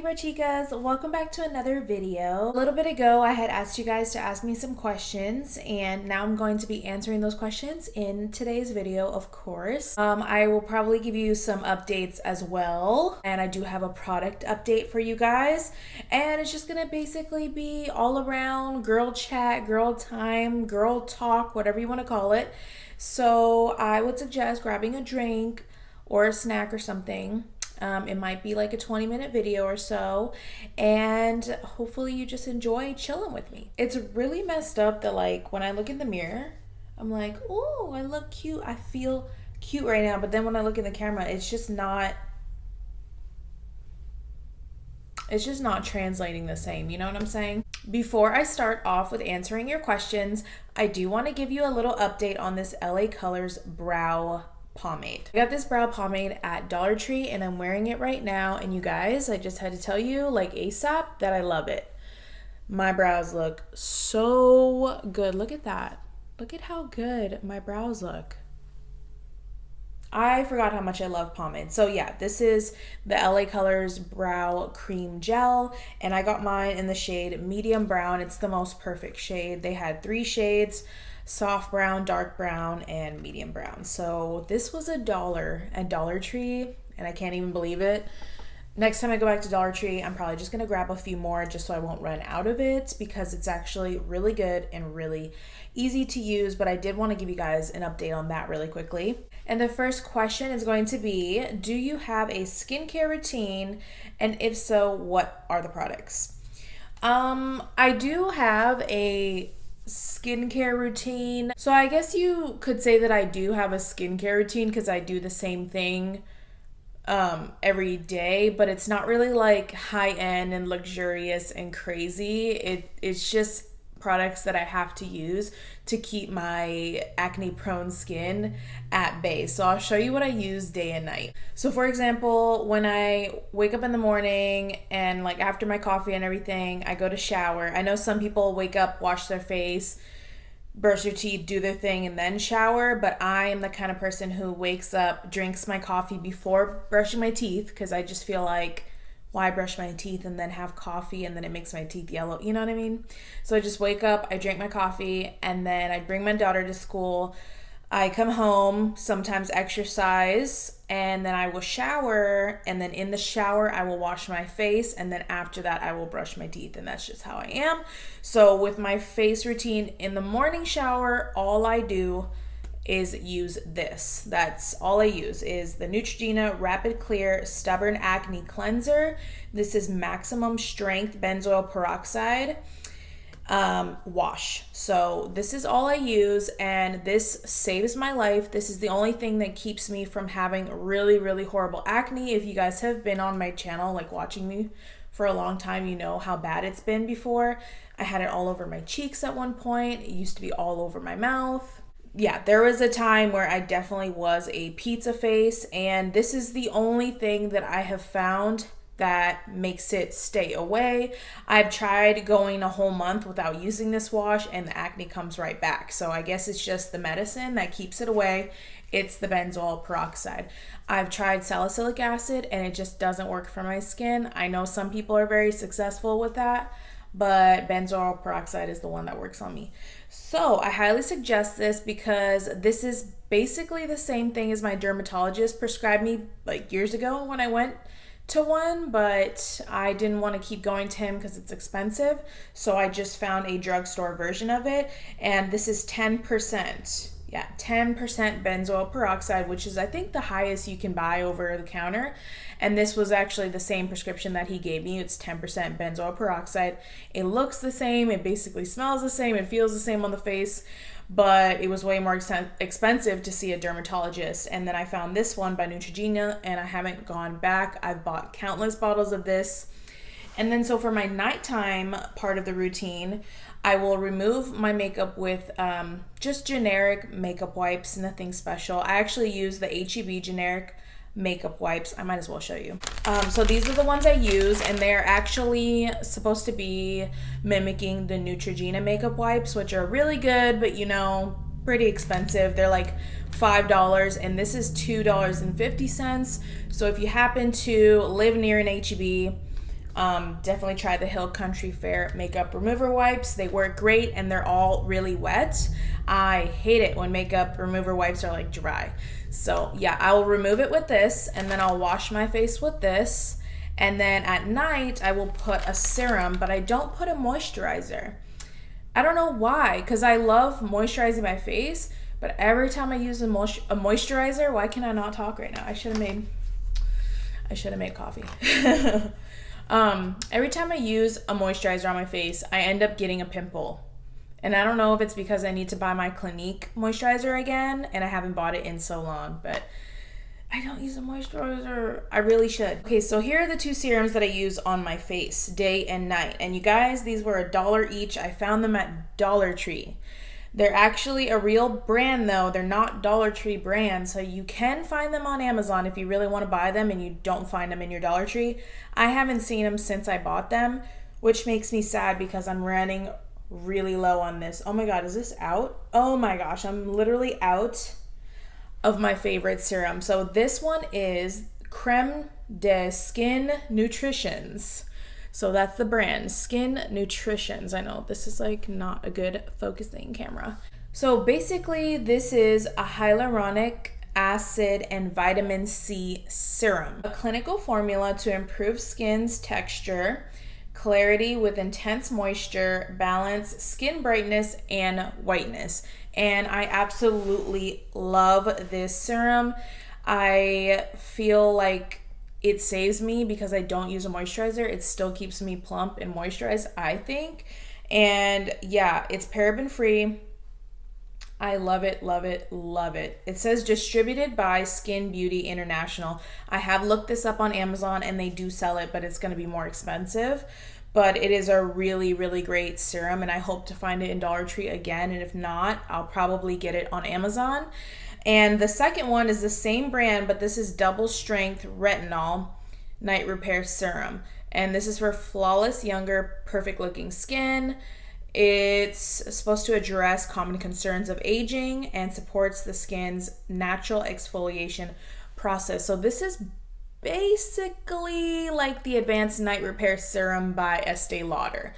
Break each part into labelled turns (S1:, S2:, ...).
S1: BROCHIKAS, welcome back to another video. A little bit ago I had asked you guys to ask me some questions, and now I'm going to be answering those questions in today's video, of course. I will probably give you some updates as well, and I do have a product update for you guys, and it's just gonna basically be all around girl chat, girl time, girl talk, whatever you want to call it. So I would suggest grabbing a drink or a snack or something. It might be like a 20-minute video or so, and hopefully you just enjoy chilling with me. It's really messed up that like when I look in the mirror, I'm like, oh, I look cute. I feel cute right now. But then when I look in the camera, it's just not translating the same. You know what I'm saying? Before I start off with answering your questions, I do want to give you a little update on this LA Colors brow pomade. I got this brow pomade at Dollar Tree and I'm wearing it right now, and you guys, I just had to tell you like ASAP that I love it. My brows look so good. Look at that. Look at how good my brows look. I forgot how much I love pomade. So yeah, this is the LA Colors Brow Cream Gel, and I got mine in the shade medium brown. It's the most perfect shade. They had 3 shades: soft brown, dark brown, and medium brown. So this was $1 at Dollar Tree, and I can't even believe it. Next time I go back to Dollar Tree, I'm probably just gonna grab a few more just so I won't run out of it, because it's actually really good and really easy to use. But I did want to give you guys an update on that really quickly. And the first question is going to be, do you have a skincare routine? And if so, what are the products? I do have a skincare routine. So I guess you could say that I do have a skincare routine because I do the same thing every day, but it's not really like high-end and luxurious and crazy. It's just products that I have to use to keep my acne prone skin at bay. So I'll show you what I use day and night. So for example, when I wake up in the morning and like after my coffee and everything, I go to shower. I know some people wake up, wash their face, brush their teeth, do their thing, and then shower, but I am the kind of person who wakes up, drinks my coffee before brushing my teeth, because I just feel like, why brush my teeth and then have coffee and then it makes my teeth yellow, you know what I mean? So I just wake up, I drink my coffee, and then I bring my daughter to school. I come home, sometimes exercise, and then I will shower, and then in the shower I will wash my face, and then after that I will brush my teeth, and that's just how I am. So with my face routine in the morning shower, all I do is use this. That's all I use is the Neutrogena Rapid Clear Stubborn Acne Cleanser. This is maximum strength benzoyl peroxide wash. So this is all I use, and this saves my life. This is the only thing that keeps me from having really, really horrible acne. If you guys have been on my channel, like watching me for a long time, you know how bad it's been before. I had it all over my cheeks at one point. It used to be all over my mouth. Yeah, there was a time where I definitely was a pizza face, and this is the only thing that I have found that makes it stay away. I've tried going a whole month without using this wash and the acne comes right back. So I guess it's just the medicine that keeps it away. It's the benzoyl peroxide. I've tried salicylic acid and it just doesn't work for my skin. I know some people are very successful with that, but benzoyl peroxide is the one that works on me. So I highly suggest this because this is basically the same thing as my dermatologist prescribed me like years ago when I went to one, but I didn't want to keep going to him because it's expensive. So I just found a drugstore version of it, and this is 10%. Yeah, 10% benzoyl peroxide, which is I think the highest you can buy over the counter. And this was actually the same prescription that he gave me. It's 10% benzoyl peroxide. It looks the same. It basically smells the same. It feels the same on the face. But it was way more expensive to see a dermatologist. And then I found this one by Neutrogena, and I haven't gone back. I've bought countless bottles of this. And then so for my nighttime part of the routine, I will remove my makeup with just generic makeup wipes, nothing special. I actually use the H-E-B generic makeup wipes. I might as well show you. So these are the ones I use, and they're actually supposed to be mimicking the Neutrogena makeup wipes, which are really good, but you know, pretty expensive. They're like $5, and this is $2.50. So if you happen to live near an H-E-B, Definitely try the Hill Country Fair makeup remover wipes. They work great and they're all really wet. I hate it when makeup remover wipes are like dry. So yeah, I will remove it with this, and then I'll wash my face with this. And then at night, I will put a serum, but I don't put a moisturizer. I don't know why, because I love moisturizing my face, but every time I use a moisturizer, why can I not talk right now? I should have made coffee. Every time I use a moisturizer on my face, I end up getting a pimple. And I don't know if it's because I need to buy my Clinique moisturizer again, and I haven't bought it in so long, but I don't use a moisturizer. I really should. Okay, so here are the two serums that I use on my face, day and night. And you guys, these were $1 each. I found them at Dollar Tree. They're actually a real brand though. They're not Dollar Tree brand, so you can find them on Amazon if you really want to buy them and you don't find them in your Dollar Tree. I haven't seen them since I bought them, which makes me sad because I'm running really low on this. Oh my God, is this out? Oh my gosh, I'm literally out of my favorite serum. So this one is Creme de Skin Nutritions. So that's the brand, Skin Nutritions. I know this is like not a good focusing camera. So basically this is a hyaluronic acid and vitamin C serum, a clinical formula to improve skin's texture, clarity with intense moisture, balance, skin brightness, and whiteness. And I absolutely love this serum. I feel like it saves me because I don't use a moisturizer. It still keeps me plump and moisturized, I think. And yeah, it's paraben free. I love it, love it, love it. It says distributed by Skin Beauty International. I have looked this up on Amazon and they do sell it, but it's going to be more expensive. But it is a really, really great serum, and I hope to find it in Dollar Tree again. And if not, I'll probably get it on Amazon. And the second one is the same brand, but this is double strength retinol night repair serum. And this is for flawless, younger, perfect looking skin. It's supposed to address common concerns of aging and supports the skin's natural exfoliation process. So this is basically like the Advanced Night Repair Serum by Estee Lauder.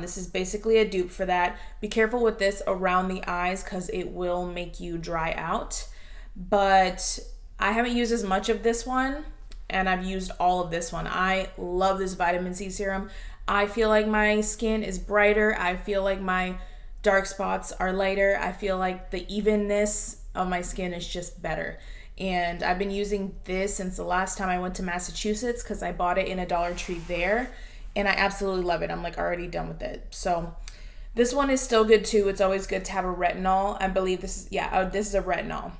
S1: This is basically a dupe for that. Be careful with this around the eyes because it will make you dry out. But I haven't used as much of this one, and I've used all of this one. I love this vitamin C serum. I feel like my skin is brighter. I feel like my dark spots are lighter. I feel like the evenness of my skin is just better. And I've been using this since the last time I went to Massachusetts because I bought it in a Dollar Tree there. And I absolutely love it. I'm like already done with it. So this one is still good too. It's always good to have a retinol. I believe this is, this is a retinol.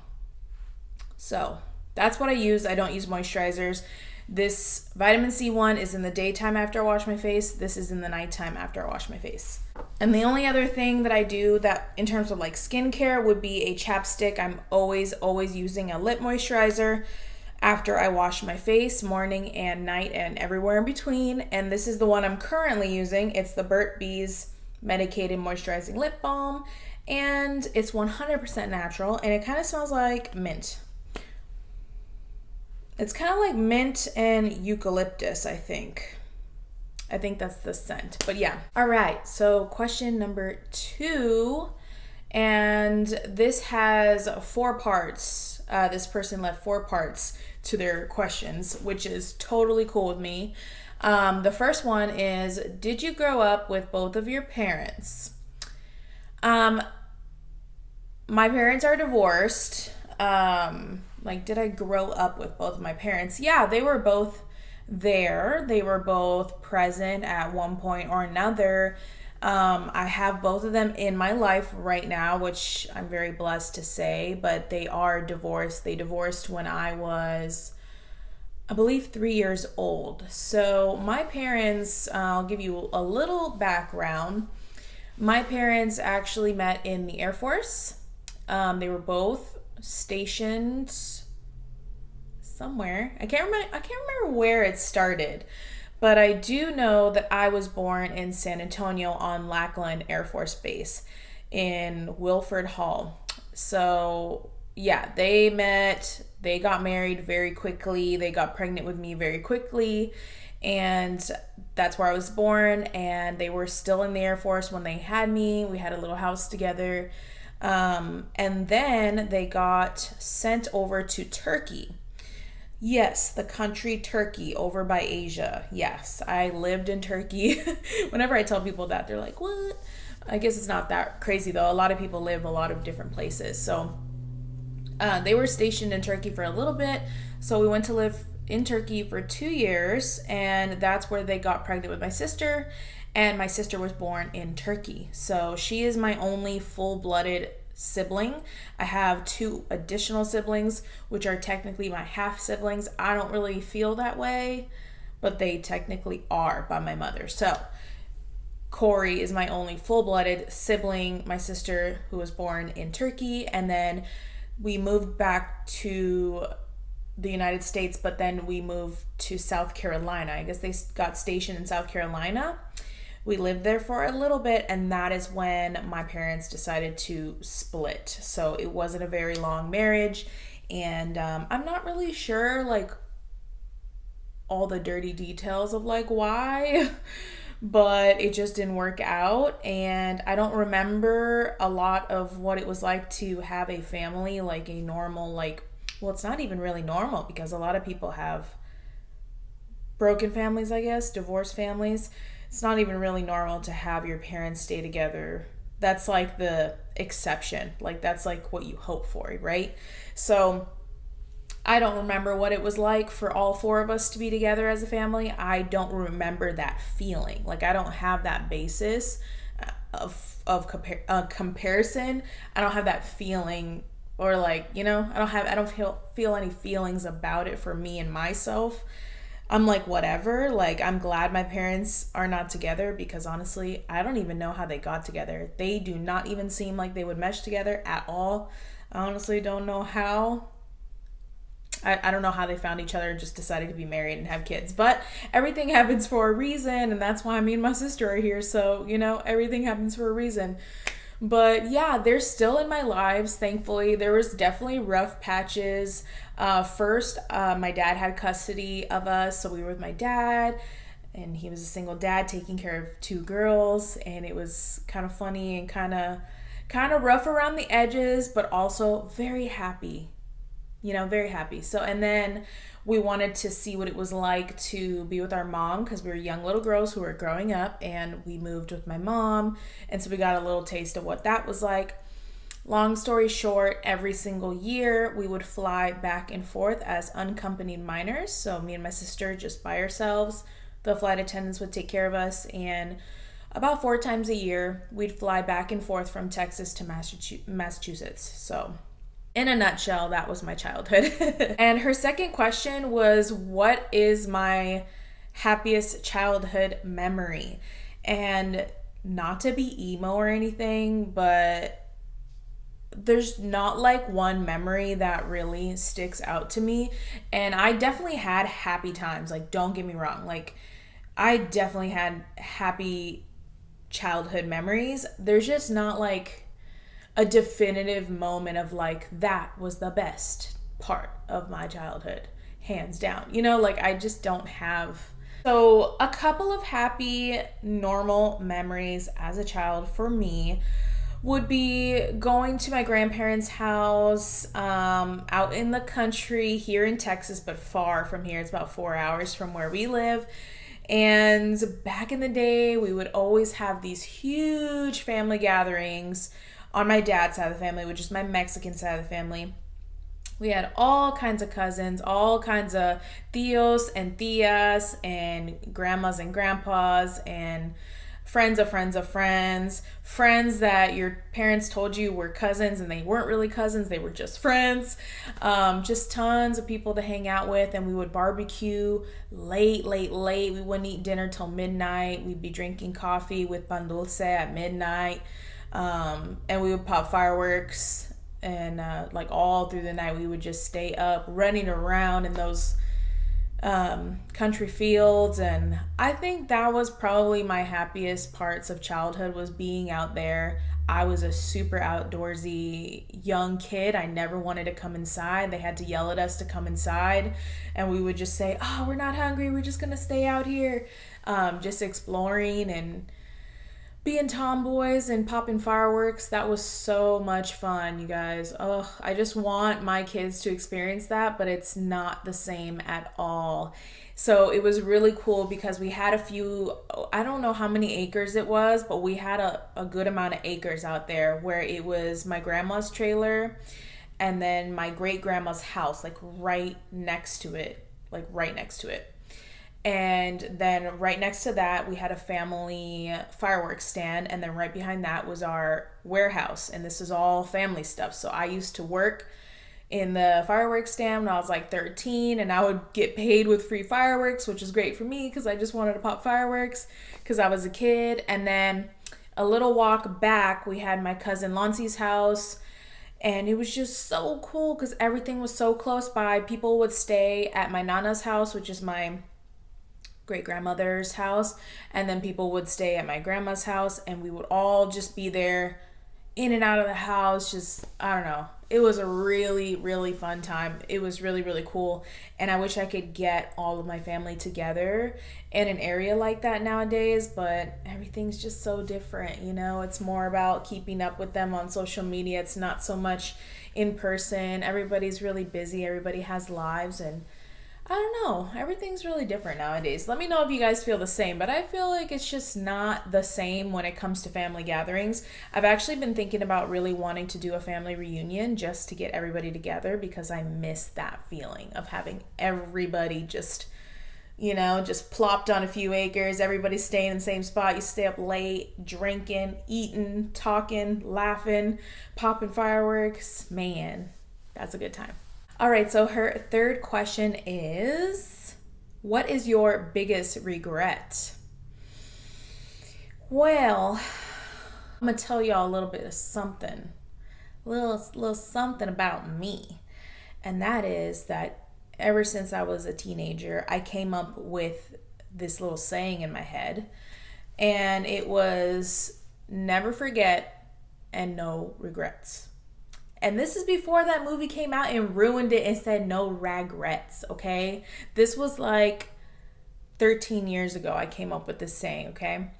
S1: So that's what I use. I don't use moisturizers. This vitamin C one is in the daytime after I wash my face. This is in the nighttime after I wash my face. And the only other thing that I do that in terms of like skincare would be a chapstick. I'm always using a lip moisturizer after I wash my face, morning and night and everywhere in between. And this is the one I'm currently using. It's the Burt's Bees Medicated Moisturizing Lip Balm. And it's 100% natural and it kind of smells like mint. It's kind of like mint and eucalyptus, I think. I think that's the scent, but yeah. All right, so question number 2, and this has 4 parts. This person left 4 parts to their questions, which is totally cool with me. The first one is, did you grow up with both of your parents? My parents are divorced. Like, did I grow up with both of my parents? Yeah, they were both there. They were both present at one point or another. I have both of them in my life right now, which I'm very blessed to say, but they are divorced. They divorced when I was, I believe, 3 years old. So my parents, I'll give you a little background. My parents actually met in the Air Force. They were both stationed somewhere. I can't remember where it started, but I do know that I was born in San Antonio on Lackland Air Force Base in Wilford Hall. So yeah, they met, they got married very quickly, they got pregnant with me very quickly, and that's where I was born. And they were still in the Air Force when they had me. We had a little house together. And then they got sent over to Turkey. Yes, the country Turkey over by Asia. Yes, I lived in Turkey. Whenever I tell people that, they're like, what? I guess it's not that crazy though. A lot of people live a lot of different places. So they were stationed in Turkey for a little bit. So we went to live in Turkey for 2 years, and that's where they got pregnant with my sister. And my sister was born in Turkey. So she is my only full-blooded sibling. I have 2 additional siblings, which are technically my half siblings. I don't really feel that way, but they technically are by my mother. So Corey is my only full-blooded sibling, my sister who was born in Turkey, and then we moved back to the United States, but then we moved to South Carolina. I guess they got stationed in South Carolina. We lived there for a little bit, and that is when my parents decided to split. So it wasn't a very long marriage, and I'm not really sure like all the dirty details of like why, but it just didn't work out. And I don't remember a lot of what it was like to have a family, like a normal, like, well, it's not even really normal because a lot of people have broken families, I guess, divorced families. It's not even really normal to have your parents stay together. That's like the exception. Like that's like what you hope for, right? So I don't remember what it was like for all 4 of us to be together as a family. I don't remember that feeling. Like I don't have that basis of comparison. I don't have that feeling, or like, you know, I don't feel any feelings about it for me and myself. I'm like, whatever. Like, I'm glad my parents are not together because honestly, I don't even know how they got together. They do not even seem like they would mesh together at all. I honestly don't know how. I don't know how they found each other and just decided to be married and have kids. But everything happens for a reason, and that's why me and my sister are here. So, you know, everything happens for a reason. But yeah, they're still in my lives, thankfully. There was definitely rough patches. First, my dad had custody of us, so we were with my dad, and he was a single dad taking care of 2 girls, and it was kind of funny and kind of rough around the edges, but also very happy. You know, very happy. So, and then we wanted to see what it was like to be with our mom because we were young little girls who were growing up, and we moved with my mom. And so we got a little taste of what that was like. Long story short, every single year we would fly back and forth as unaccompanied minors. So me and my sister just by ourselves. The flight attendants would take care of us, and about 4 times a year we'd fly back and forth from Texas to Massachusetts. So in a nutshell, that was my childhood. And her second question was, what is my happiest childhood memory? And not to be emo or anything, but there's not like one memory that really sticks out to me. And I definitely had happy times. Like, don't get me wrong. Like, I definitely had happy childhood memories. There's just not like a definitive moment of like, that was the best part of my childhood, hands down. You know, like I just don't have. So a couple of happy, normal memories as a child for me would be going to my grandparents' house out in the country here in Texas, but far from here. It's about 4 hours from where we live. And back in the day, we would always have these huge family gatherings on my dad's side of the family, which is my Mexican side of the family. We had all kinds of cousins, all kinds of tios and tias and grandmas and grandpas and friends of friends of friends, friends that your parents told you were cousins and they weren't really cousins, they were just friends. Just tons of people to hang out with, and we would barbecue late. We wouldn't eat dinner till midnight. We'd be drinking coffee with pan dulce at midnight. And we would pop fireworks, and like all through the night we would just stay up running around in those country fields. And I think that was probably my happiest parts of childhood, was being out there. I was a super outdoorsy young kid. I never wanted to come inside. They had to yell at us to come inside, and we would just say, oh, we're not hungry, we're just gonna stay out here, just exploring and being tomboys and popping fireworks. That was so much fun, you guys. Oh, I just want my kids to experience that, but it's not the same at all. So it was really cool because we had a few, I don't know how many acres it was, but we had a good amount of acres out there where it was my grandma's trailer and then my great grandma's house, like right next to it. And then right next to that, we had a family fireworks stand. And then right behind that was our warehouse. And this is all family stuff. So I used to work in the fireworks stand when I was like 13. And I would get paid with free fireworks, which is great for me because I just wanted to pop fireworks because I was a kid. And then a little walk back, we had my cousin Lancey's house. And it was just so cool because everything was so close by. People would stay at my Nana's house, which is my great grandmother's house, and then people would stay at my grandma's house, and we would all just be there in and out of the house. Just, I don't know, it was a really, really fun time. It was really, really cool, and I wish I could get all of my family together in an area like that nowadays, but everything's just so different, you know. It's more about keeping up with them on social media. It's not so much in person. Everybody's really busy. Everybody has lives, and I don't know. Everything's really different nowadays. Let me know if you guys feel the same, but I feel like it's just not the same when it comes to family gatherings. I've actually been thinking about really wanting to do a family reunion just to get everybody together because I miss that feeling of having everybody just, you know, just plopped on a few acres, everybody staying in the same spot. You stay up late, drinking, eating, talking, laughing, popping fireworks. Man, that's a good time. All right, so her third question is, what is your biggest regret? Well, I'm gonna tell y'all a little bit of something, little something about me. And that is that ever since I was a teenager, I came up with this little saying in my head, and it was never forget and no regrets. And this is before that movie came out and ruined it and said no regrets, okay? This was like 13 years ago I came up with this saying, okay?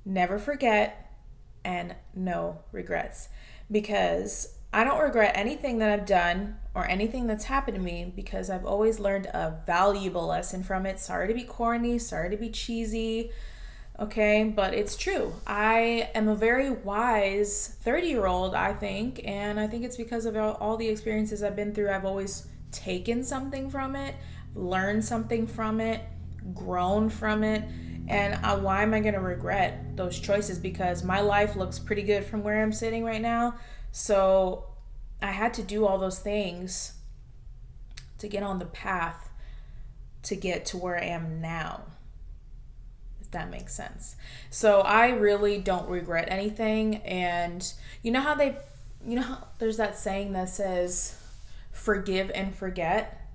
S1: Never forget and no regrets. Because I don't regret anything that I've done or anything that's happened to me because I've always learned a valuable lesson from it. Sorry to be corny, sorry to be cheesy, okay, but it's true. I am a very wise 30-year-old, I think, and I think it's because of all the experiences I've been through. I've always taken something from it, learned something from it, grown from it, and why am I going to regret those choices? Because my life looks pretty good from where I'm sitting right now, so I had to do all those things to get on the path to get to where I am now. That makes sense. So I really don't regret anything. And you know how there's that saying that says forgive and forget?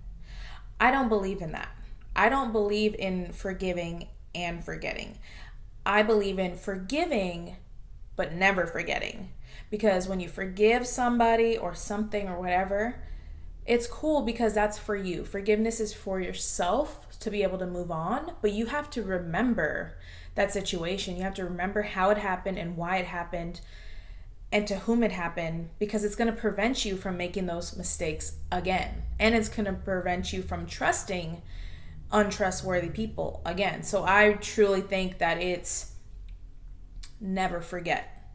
S1: I don't believe in that. I don't believe in forgiving and forgetting. I believe in forgiving but never forgetting. Because when you forgive somebody or something or whatever, it's cool because that's for you. Forgiveness is for yourself to be able to move on, but you have to remember that situation. You have to remember how it happened and why it happened and to whom it happened, because it's going to prevent you from making those mistakes again. And it's going to prevent you from trusting untrustworthy people again. So I truly think that it's never forget.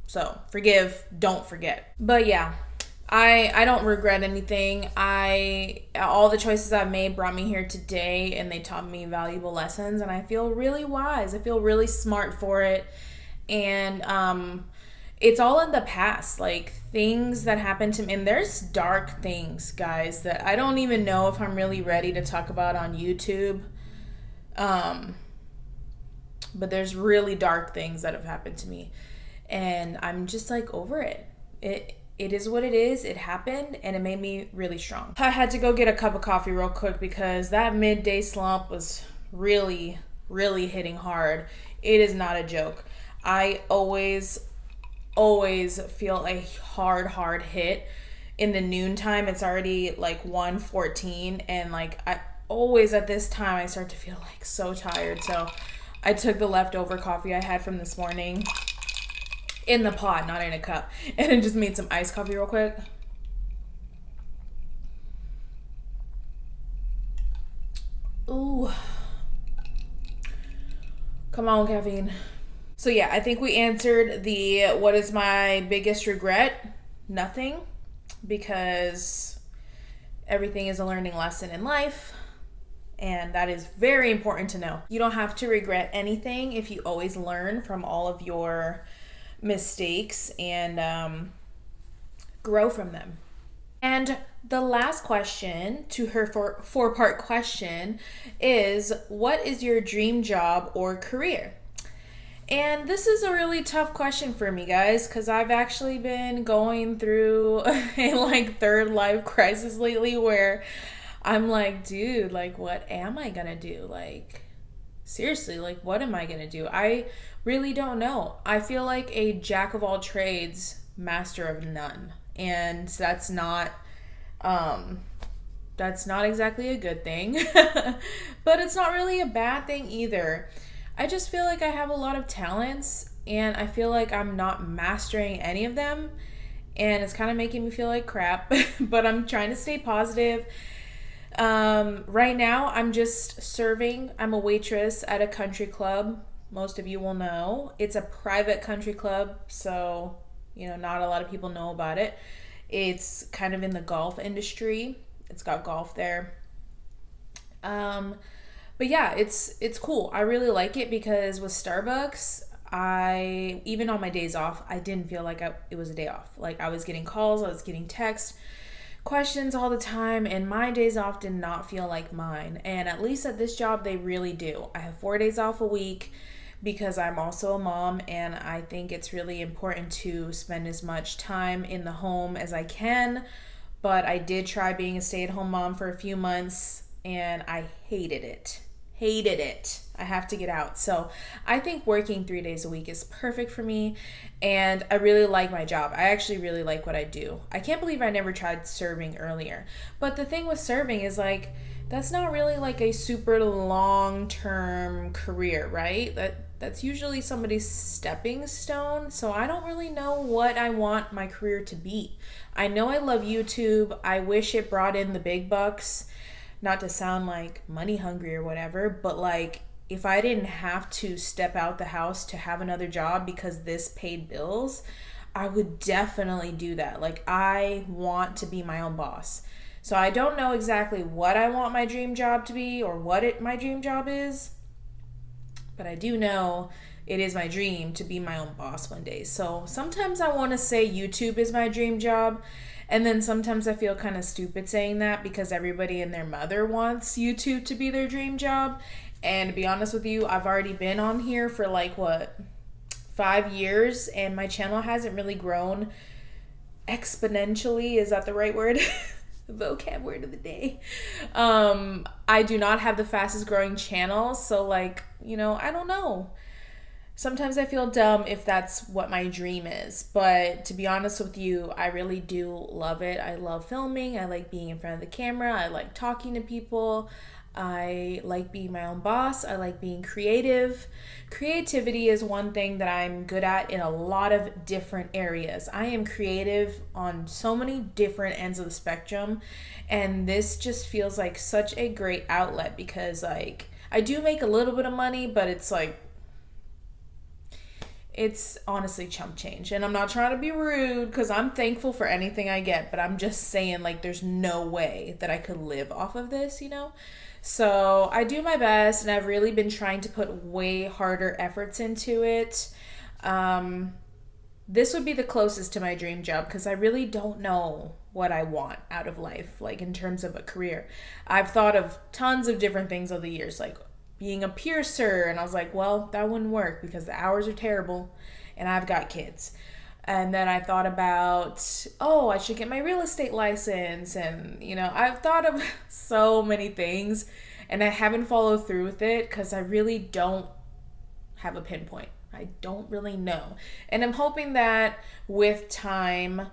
S1: So forgive, don't forget. But yeah, I don't regret anything. All the choices I've made brought me here today, and they taught me valuable lessons, and I feel really wise. I feel really smart for it. And it's all in the past, like things that happened to me. And there's dark things, guys, that I don't even know if I'm really ready to talk about on YouTube. But there's really dark things that have happened to me, and I'm just like over it. It is what it is. It happened, and it made me really strong. I had to go get a cup of coffee real quick because that midday slump was really, really hitting hard. It is not a joke. I always always feel a hard hit in the noontime. It's already like 1:14, and like I always at this time I start to feel like so tired. So I took the leftover coffee I had from this morning in the pot, not in a cup, and I just made some iced coffee real quick. Ooh. Come on, caffeine. So yeah, I think we answered the what is my biggest regret? Nothing, because everything is a learning lesson in life, and that is very important to know. You don't have to regret anything if you always learn from all of your mistakes and grow from them. And the last question to her four-part question is, what is your dream job or career? And this is a really tough question for me, guys, because I've actually been going through a like third life crisis lately where I'm like, dude, like, what am I gonna do? Like, seriously, like, what am I gonna do? I really don't know. I feel like a jack of all trades, master of none. And that's not exactly a good thing, but it's not really a bad thing either. I just feel like I have a lot of talents, and I feel like I'm not mastering any of them, and it's kind of making me feel like crap, but I'm trying to stay positive. Right now, I'm just serving. I'm a waitress at a country club. Most of you will know. It's a private country club, so, not a lot of people know about it. It's kind of in the golf industry. It's got golf there. But yeah, it's cool. I really like it because with Starbucks, even on my days off, I didn't feel like it was a day off. Like, I was getting calls, I was getting texts, questions all the time, and my days off did not feel like mine. And at least at this job, they really do. I have 4 days off a week because I'm also a mom, and I think it's really important to spend as much time in the home as I can. But I did try being a stay-at-home mom for a few months, and I hated it. I have to get out. So I think working 3 days a week is perfect for me, and I really like my job. I actually really like what I do. I can't believe I never tried serving earlier. But the thing with serving is, like, that's not really like a super long-term career, right? That's usually somebody's stepping stone. So I don't really know what I want my career to be. I know I love YouTube. I wish it brought in the big bucks. Not to sound like money hungry or whatever, but like, if I didn't have to step out the house to have another job because this paid bills, I would definitely do that. Like, I want to be my own boss. So I don't know exactly what I want my dream job to be or what my dream job is, but I do know it is my dream to be my own boss one day. So sometimes I want to say YouTube is my dream job, and then sometimes I feel kind of stupid saying that because everybody and their mother wants YouTube to be their dream job. And to be honest with you, I've already been on here for 5 years, and my channel hasn't really grown exponentially. Is that the right word? Vocab word of the day. I do not have the fastest growing channel, so I don't know. Sometimes I feel dumb if that's what my dream is, but to be honest with you, I really do love it. I love filming. I like being in front of the camera. I like talking to people. I like being my own boss. I like being creative. Creativity is one thing that I'm good at in a lot of different areas. I am creative on so many different ends of the spectrum, and this just feels like such a great outlet because I do make a little bit of money, but it's honestly chump change. And I'm not trying to be rude because I'm thankful for anything I get, but I'm just saying, there's no way that I could live off of this, So I do my best, and I've really been trying to put way harder efforts into it. This would be the closest to my dream job because I really don't know what I want out of life, in terms of a career. I've thought of tons of different things over the years, being a piercer, and I was like, well, that wouldn't work because the hours are terrible and I've got kids. And then I thought about, I should get my real estate license, and I've thought of so many things, and I haven't followed through with it because I really don't have a pinpoint. I don't really know. And I'm hoping that with time,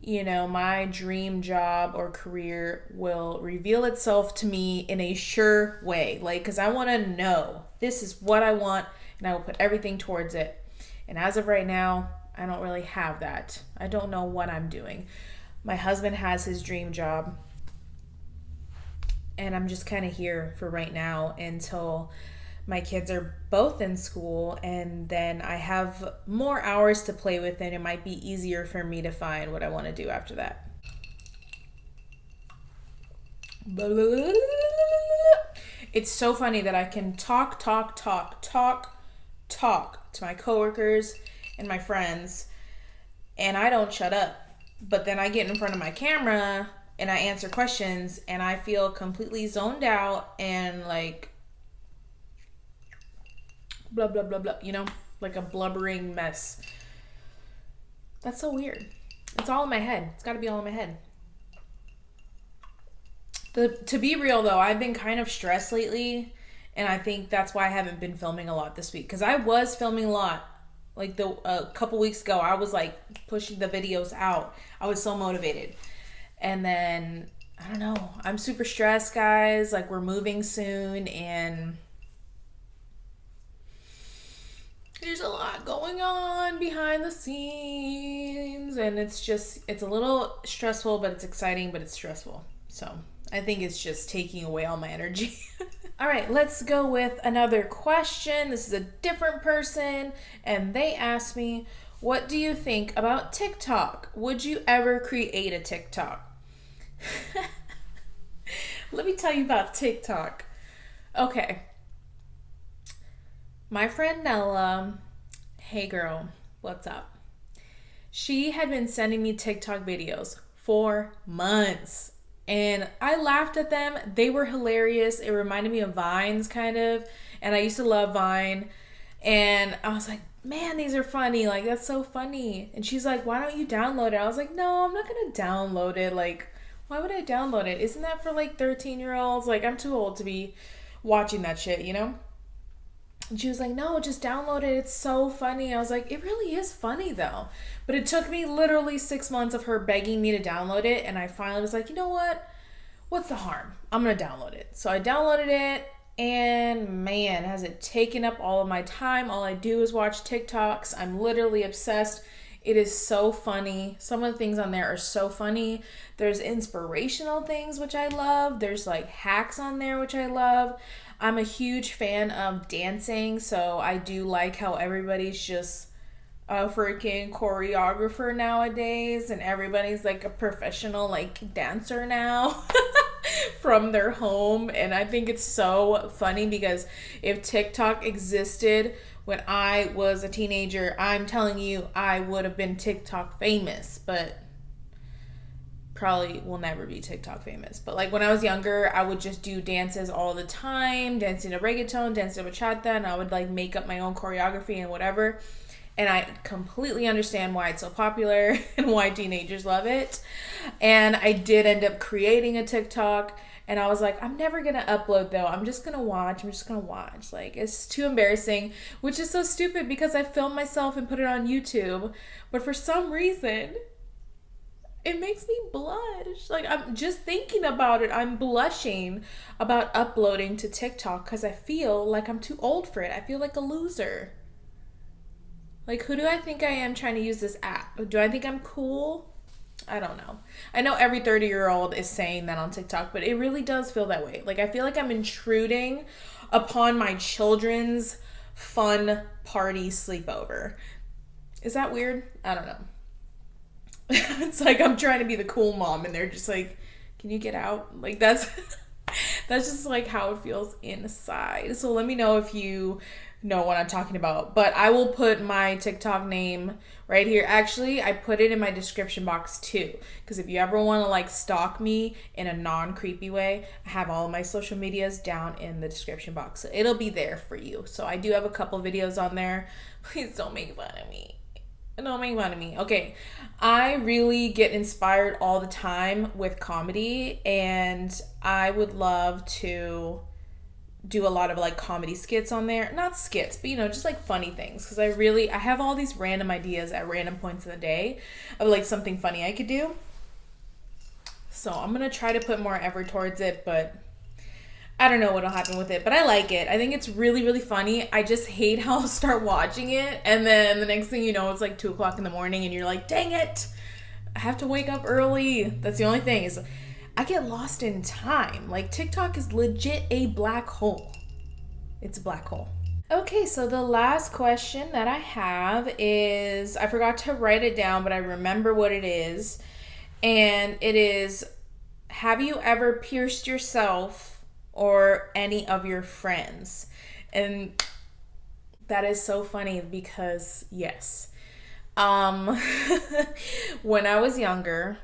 S1: my dream job or career will reveal itself to me in a sure way. Like, because I want to know this is what I want and I will put everything towards it. And as of right now, I don't really have that. I don't know what I'm doing. My husband has his dream job, and I'm just kind of here for right now until my kids are both in school, and then I have more hours to play with, and it might be easier for me to find what I want to do after that. It's so funny that I can talk to my coworkers and my friends, and I don't shut up. But then I get in front of my camera and I answer questions, and I feel completely zoned out and like blah, blah, blah, blah, like a blubbering mess. That's so weird. It's all in my head. It's got to be all in my head. To be real, though, I've been kind of stressed lately, and I think that's why I haven't been filming a lot this week, because I was filming a lot. Like a couple weeks ago, I was like pushing the videos out. I was so motivated. And then, I don't know, I'm super stressed, guys. Like, we're moving soon, and there's a lot going on behind the scenes, and it's a little stressful, but it's exciting, but it's stressful. So I think it's just taking away all my energy. All right, let's go with another question. This is a different person, and they asked me, what do you think about TikTok? Would you ever create a TikTok? Let me tell you about TikTok. Okay. My friend Nella, hey girl, what's up? She had been sending me TikTok videos for months. And I laughed at them. They were hilarious. It reminded me of Vines, kind of. And I used to love Vine. And I was like, man, these are funny. Like, that's so funny. And she's like, why don't you download it? I was like, no, I'm not going to download it. Like, why would I download it? Isn't that for like 13-year-olds? Like, I'm too old to be watching that shit, And she was like, no, just download it. It's so funny. I was like, it really is funny though. But it took me literally 6 months of her begging me to download it. And I finally was like, you know what? What's the harm? I'm going to download it. So I downloaded it, and man, has it taken up all of my time. All I do is watch TikToks. I'm literally obsessed. It is so funny. Some of the things on there are so funny. There's inspirational things, which I love. There's like hacks on there, which I love. I'm a huge fan of dancing, so I do like how everybody's just a freaking choreographer nowadays, and everybody's like a professional like dancer now from their home. And I think it's so funny, because if TikTok existed when I was a teenager, I'm telling you, I would have been TikTok famous, but probably will never be TikTok famous. But like when I was younger, I would just do dances all the time, dancing to reggaeton, dancing to bachata, and I would like make up my own choreography and whatever. And I completely understand why it's so popular and why teenagers love it. And I did end up creating a TikTok, and I was like, I'm never gonna upload though. I'm just gonna watch. Like, it's too embarrassing, which is so stupid because I filmed myself and put it on YouTube. But for some reason, it makes me blush. Like, I'm just thinking about it. I'm blushing about uploading to TikTok because I feel like I'm too old for it. I feel like a loser. Like, who do I think I am trying to use this app? Do I think I'm cool? I don't know. I know every 30-year-old is saying that on TikTok, but it really does feel that way. Like, I feel like I'm intruding upon my children's fun party sleepover. Is that weird? I don't know. It's like I'm trying to be the cool mom, and they're just like, can you get out? Like, that's just like how it feels inside. So let me know if you know what I'm talking about. But I will put my TikTok name right here. Actually, I put it in my description box too, because if you ever want to like stalk me in a non-creepy way, I have all of my social medias down in the description box. So it'll be there for you. So I do have a couple videos on there. Please don't make fun of me. Don't make fun of me. Okay, I really get inspired all the time with comedy, and I would love to do a lot of like comedy skits on there. Not skits, but you know, just like funny things. Because I have all these random ideas at random points in the day of like something funny I could do. So I'm going to try to put more effort towards it, but I don't know what'll happen with it, but I like it. I think it's really, really funny. I just hate how I'll start watching it, and then the next thing you know, it's like 2 o'clock in the morning, and you're like, dang it, I have to wake up early. That's the only thing, is I get lost in time. Like, TikTok is legit a black hole. It's a black hole. Okay, so the last question that I have is, I forgot to write it down, but I remember what it is, and it is, have you ever pierced yourself or any of your friends? And that is so funny because yes. When I was younger,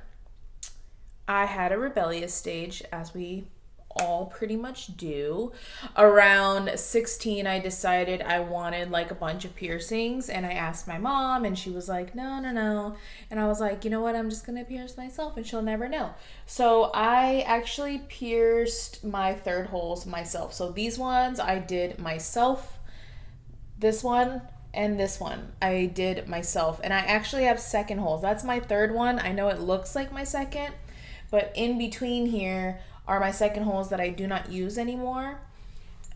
S1: I had a rebellious stage, as we all pretty much do. Around 16, I decided I wanted like a bunch of piercings, and I asked my mom, and she was like, no. And I was like, you know what, I'm just gonna pierce myself and she'll never know. So I actually pierced my third holes myself. So these ones I did myself. This one and this one I did myself. And I actually have second holes. That's my third one. I know it looks like my second, but in between here are my second holes that I do not use anymore.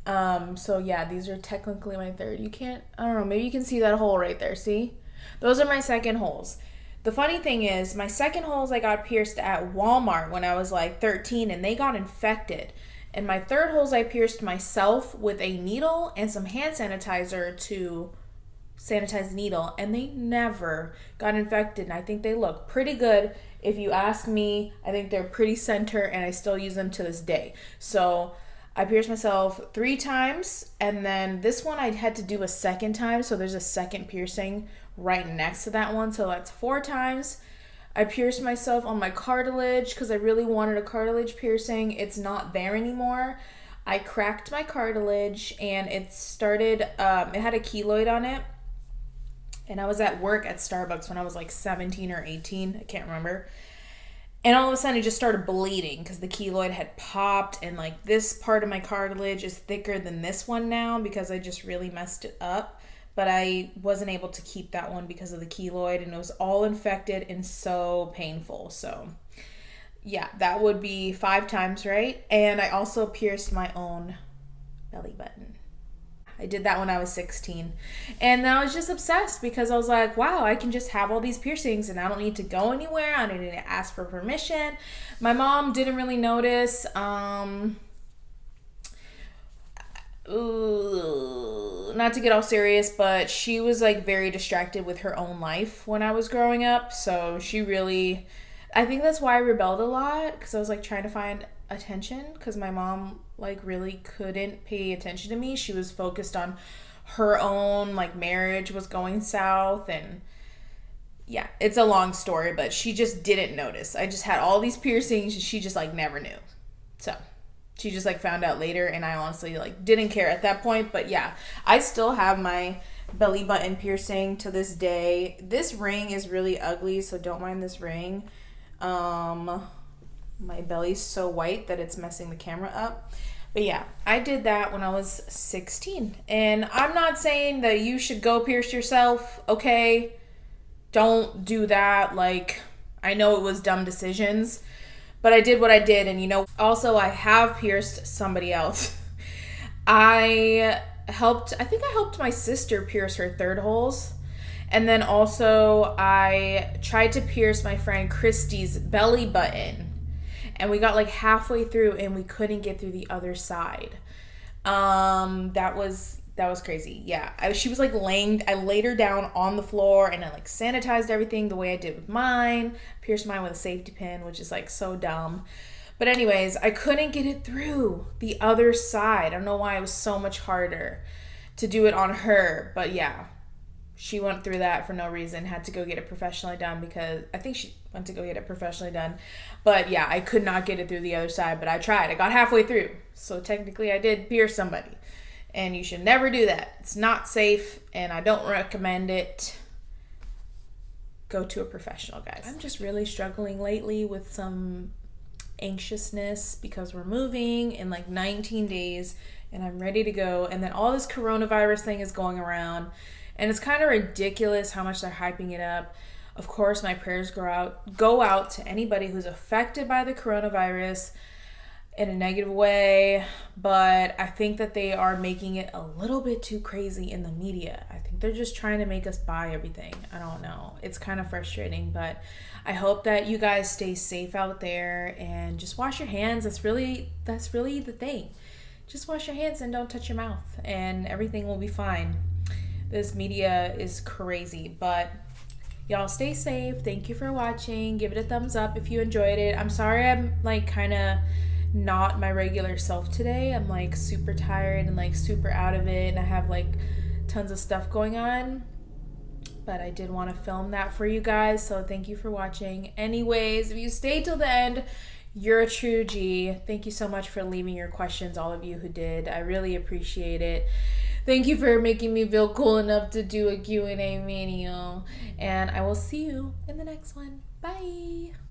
S1: So yeah, these are technically my third. You can't, I don't know, maybe you can see that hole right there. See? Those are my second holes. The funny thing is, my second holes I got pierced at Walmart when I was like 13, and they got infected. And my third holes I pierced myself with a needle and some hand sanitizer to sanitize the needle, and they never got infected. And I think they look pretty good. If you ask me, I think they're pretty center, and I still use them to this day. So I pierced myself 3 times, and then this one I had to do a second time. So there's a second piercing right next to that one. So that's 4 times. I pierced myself on my cartilage because I really wanted a cartilage piercing. It's not there anymore. I cracked my cartilage, and it started, it had a keloid on it. And I was at work at Starbucks when I was like 17 or 18. I can't remember. And all of a sudden it just started bleeding because the keloid had popped, and like this part of my cartilage is thicker than this one now because I just really messed it up. But I wasn't able to keep that one because of the keloid, and it was all infected and so painful. So yeah, that would be 5 times, right? And I also pierced my own belly button. I did that when I was 16. And I was just obsessed because I was like, wow, I can just have all these piercings and I don't need to go anywhere. I don't need to ask for permission. My mom didn't really notice. Not to get all serious, but she was like very distracted with her own life when I was growing up. So she really, I think that's why I rebelled a lot, because I was like trying to find attention, because my mom like really couldn't pay attention to me. She was focused on her own, like marriage was going south, and yeah, it's a long story, but she just didn't notice. I just had all these piercings and she just like never knew. So she just like found out later, and I honestly like didn't care at that point. But yeah, I still have my belly button piercing to this day. This ring is really ugly, so don't mind this ring. My belly's so white that it's messing the camera up. But yeah, I did that when I was 16. And I'm not saying that you should go pierce yourself, okay? Don't do that. Like, I know it was dumb decisions, but I did what I did. And you know, also I have pierced somebody else. I think I helped my sister pierce her third holes. And then also I tried to pierce my friend Christy's belly button. And we got like halfway through and we couldn't get through the other side. That was crazy. Yeah. She was like I laid her down on the floor, and I like sanitized everything the way I did with mine. Pierced mine with a safety pin, which is like so dumb. But anyways, I couldn't get it through the other side. I don't know why it was so much harder to do it on her. But yeah, she went through that for no reason, had to go get it professionally done, because I think she went to go get it professionally done. But yeah, I could not get it through the other side, but I tried. I got halfway through. So technically I did pierce somebody. And you should never do that. It's not safe, and I don't recommend it. Go to a professional, guys. I'm just really struggling lately with some anxiousness because we're moving in like 19 days and I'm ready to go. And then all this coronavirus thing is going around, and it's kind of ridiculous how much they're hyping it up. Of course, my prayers go out to anybody who's affected by the coronavirus in a negative way, but I think that they are making it a little bit too crazy in the media. I think they're just trying to make us buy everything. I don't know. It's kind of frustrating, but I hope that you guys stay safe out there and just wash your hands. That's really the thing. Just wash your hands and don't touch your mouth, and everything will be fine. This media is crazy, but y'all stay safe. Thank you for watching. Give it a thumbs up if you enjoyed it. I'm sorry I'm like kind of not my regular self today. I'm like super tired and like super out of it, and I have like tons of stuff going on, but I did want to film that for you guys, so thank you for watching. Anyways, if you stayed till the end, you're a true G. Thank you so much for leaving your questions, all of you who did. I really appreciate it. Thank you for making me feel cool enough to do a Q&A video, and I will see you in the next one. Bye.